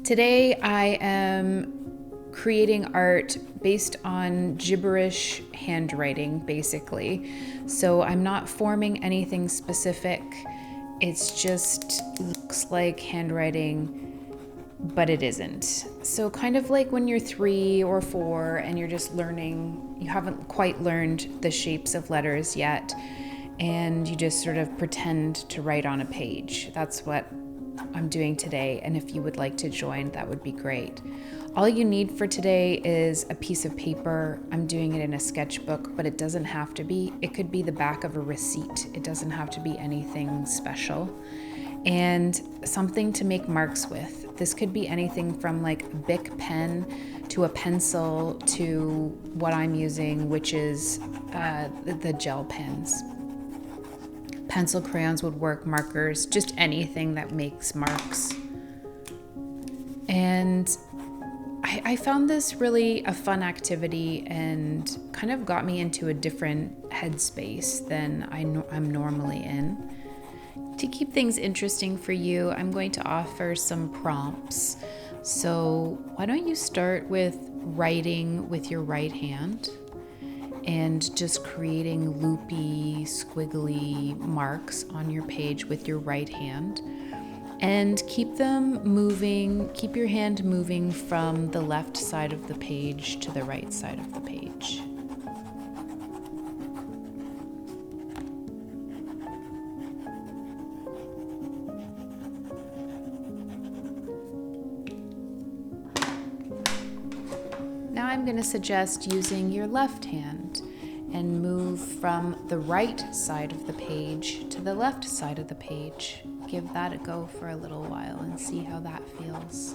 Today I am creating art based on gibberish handwriting, basically. So I'm not forming anything specific. It's just looks like handwriting, but it isn't. So kind of like when you're 3 or 4 and you're just learning, you haven't quite learned the shapes of letters yet, and you just sort of pretend to write on a page. That's what I'm doing today, and if you would like to join, that would be great. All you need for today is a piece of paper. I'm doing it in a sketchbook, but it doesn't have to be. It could be the back of a receipt. It doesn't have to be anything special. And something to make marks with. This could be anything from like a Bic pen to a pencil to what I'm using, which is the gel pens. Pencil crayons would work, markers, just anything that makes marks. And I found this really a fun activity and kind of got me into a different headspace than I'm normally in. To keep things interesting for you, I'm going to offer some prompts. So why don't you start with writing with your right hand and just creating loopy, squiggly marks on your page with your right hand. And keep them moving, keep your hand moving from the left side of the page to the right side of the page. Now I'm going to suggest using your left hand and move from the right side of the page to the left side of the page. Give that a go for a little while and see how that feels.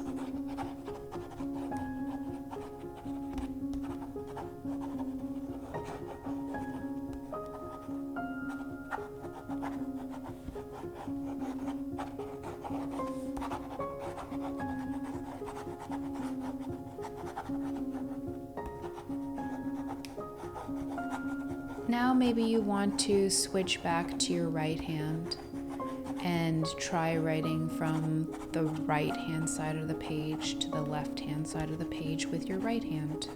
Now maybe you want to switch back to your right hand and try writing from the right hand side of the page to the left hand side of the page with your right hand.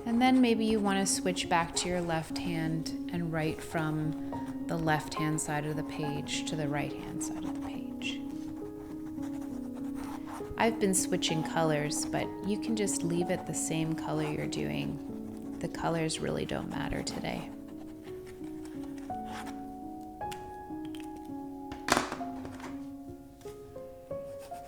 And then maybe you want to switch back to your left hand and write from the left hand side of the page to the right hand side of the page. I've been switching colors, but you can just leave it the same color you're doing. The colors really don't matter today.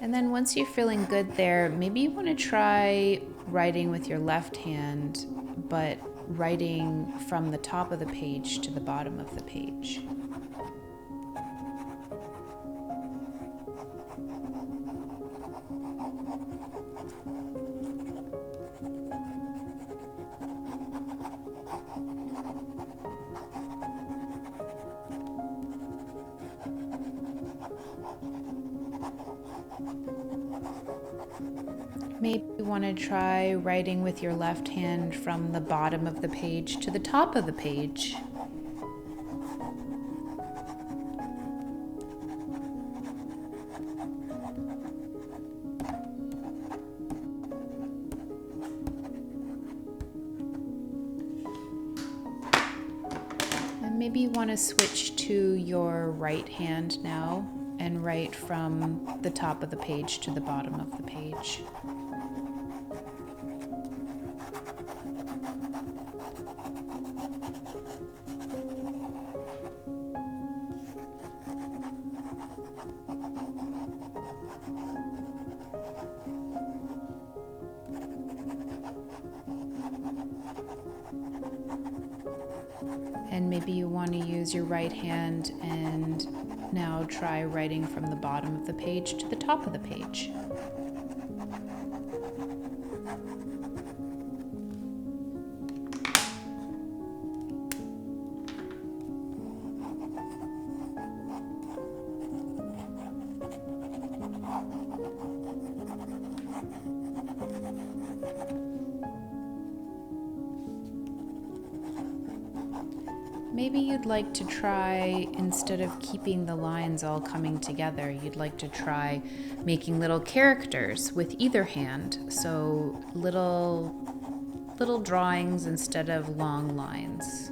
And then once you're feeling good there, maybe you want to try writing with your left hand, but writing from the top of the page to the bottom of the page. Maybe you want to try writing with your left hand from the bottom of the page to the top of the page. And maybe you want to switch to your right hand now and write from the top of the page to the bottom of the page. And maybe you want to use your right hand and now try writing from the bottom of the page to the top of the page. Maybe you'd like to try, instead of keeping the lines all coming together, you'd like to try making little characters with either hand. So little drawings instead of long lines.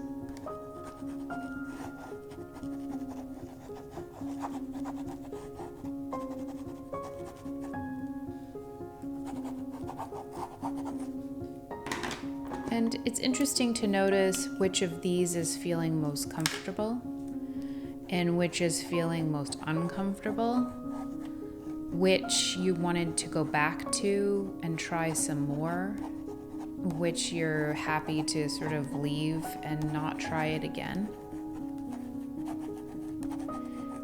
And it's interesting to notice which of these is feeling most comfortable and which is feeling most uncomfortable, which you wanted to go back to and try some more, which you're happy to sort of leave and not try it again.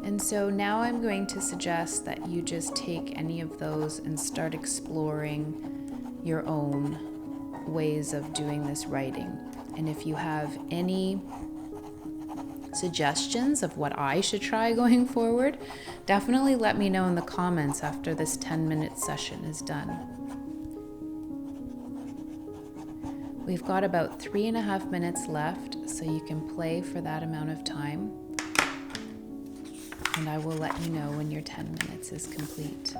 And so now I'm going to suggest that you just take any of those and start exploring your own ways of doing this writing. And if you have any suggestions of what I should try going forward, definitely let me know in the comments after this 10-minute session is done. We've got about 3.5 minutes left, so you can play for that amount of time. And I will let you know when your 10 minutes is complete.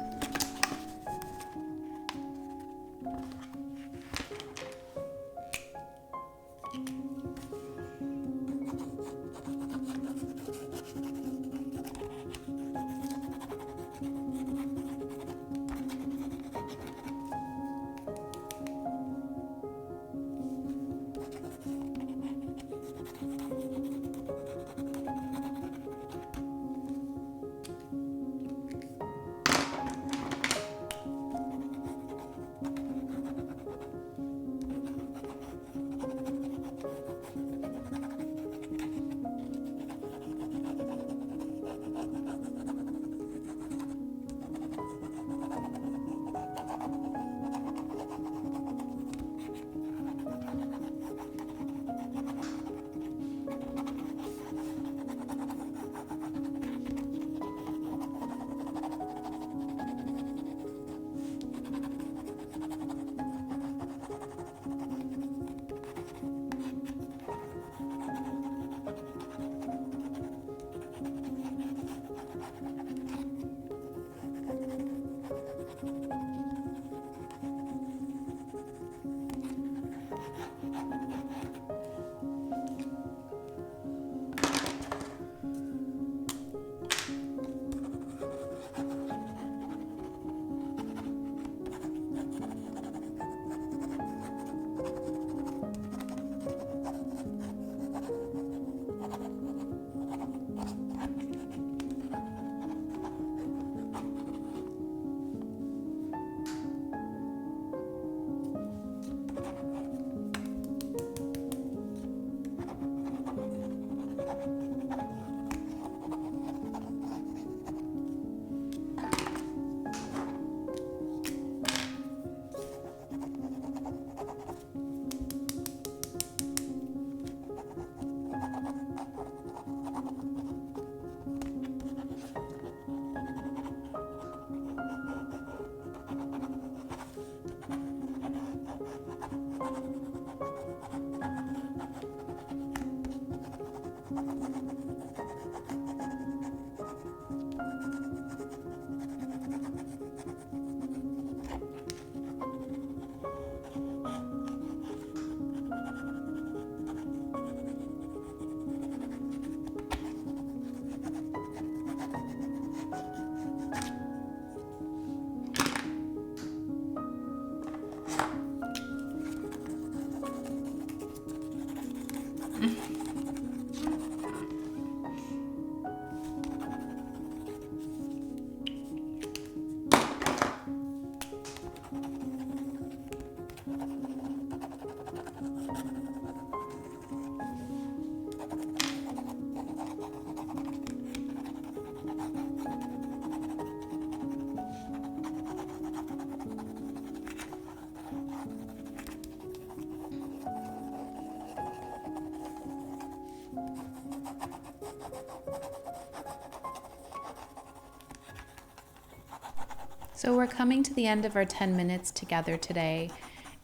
So we're coming to the end of our 10 minutes together today,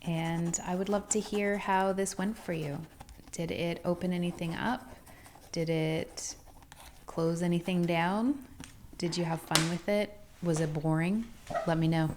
And I would love to hear how this went for you. Did it open anything up? Did it close anything down? Did you have fun with it? Was it boring? Let me know.